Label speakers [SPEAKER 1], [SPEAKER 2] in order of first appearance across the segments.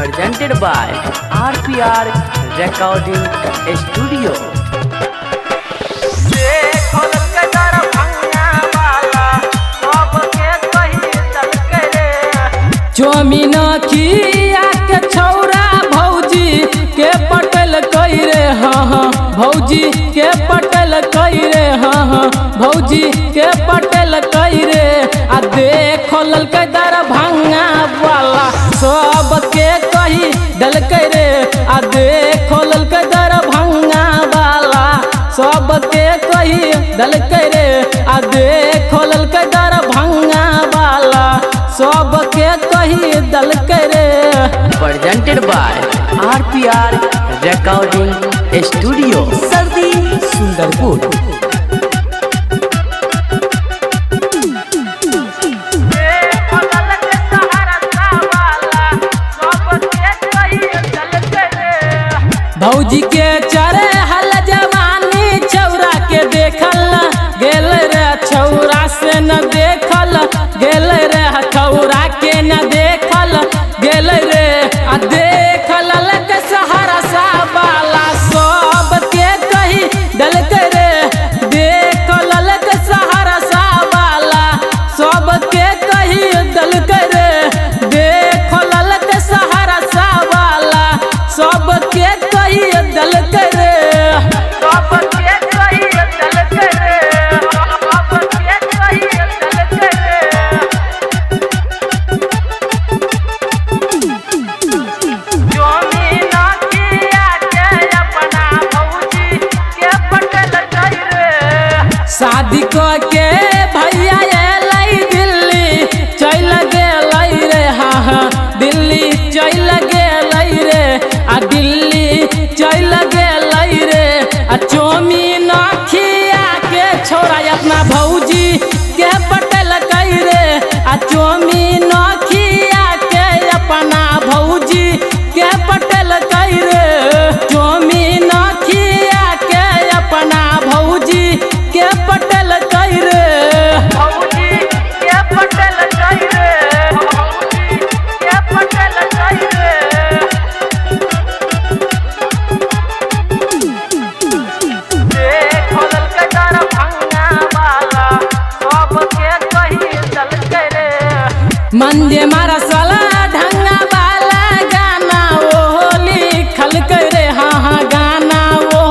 [SPEAKER 1] presented by RPR Recording Studio।
[SPEAKER 2] Chow mein खिया के छौरा भौजी के पटल कई रे हाँ भौजी के पटल कई रे हाँ भौजी के पटल कई रे आ देखो ललकै दरभंगा वाला सबके कही डलकै रे आ देखो ललकै दरभंगा वाला सबके कही डलकै रे आ देखो ललकै दरभंगा वाला सबके कही डलकै रे।
[SPEAKER 1] Presented by RPR Recording Studio सर्दी सुंदरपुर।
[SPEAKER 2] भौजी के चरे हल जवानी छौरा के देखल गेल रे छौरा से न देखल गेल रे छौरा के न देखल गेल रे आ देखल के सहारा सा वाला सबके कही डलकै रे देखल के सहारा सा वाला सबके कही डलकै रे देखल के सहारा सा वाला सबके कही डलकै रे सबके कही डलकै रे सबके कही डलकै रे। चौमिन खिया के अपना भौजी के पटल कई रे शादी के भैया एलै दिल्ली चल गेलै रे हाँ दिल्ली चल गेलै रे आ दिल्ली चल गेलै रे आ चौमिन खिया के छोड़ा अपना भौजी के पटल कई रे आ चौमिन खिया के अपना भौजी के पटल कई रे चौमिन खिया के अपना भौजी के पटल कई रे भौजी के पटल कई रे भौजी के पटल कई रे। मंदे मारा साला ढंगा वाला गाना वो लिखल करे हाँ गाना वो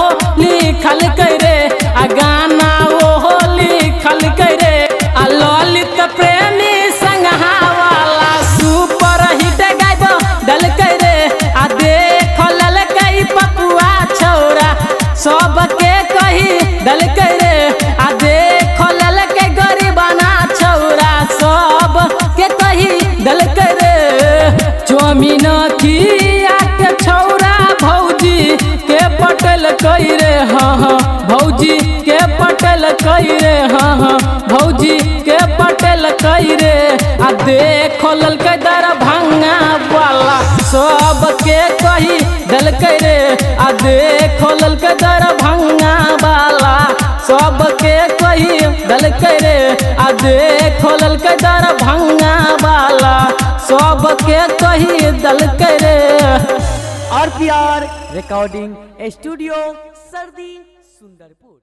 [SPEAKER 2] लिखल करे आ गाना वो लिखल करे आ ललित प्रेमी संगहा वाला सुपर हिट गायब डल करे आ देखल ललकै पपुआ छौरा सबके कही डल करे आ देखल ललकै गरीबाना छौरा सबके कही डलकै रे। चौमिन खिया के छौरा भौजी के पटल कई रे हाँ भौजी के पटल कई रे हाँ भौजी के पटल कई रे आ देखो ललकै दरभंगा वाला सबके कही डलकै रे आ देखो ललकै दरभंगा वाला सबके कही डलकै रे आ देखो ललकै दरभंगा वाला सबके कही डलकै रे।
[SPEAKER 1] RPR Recording Studio सर्दी सुंदरपुर।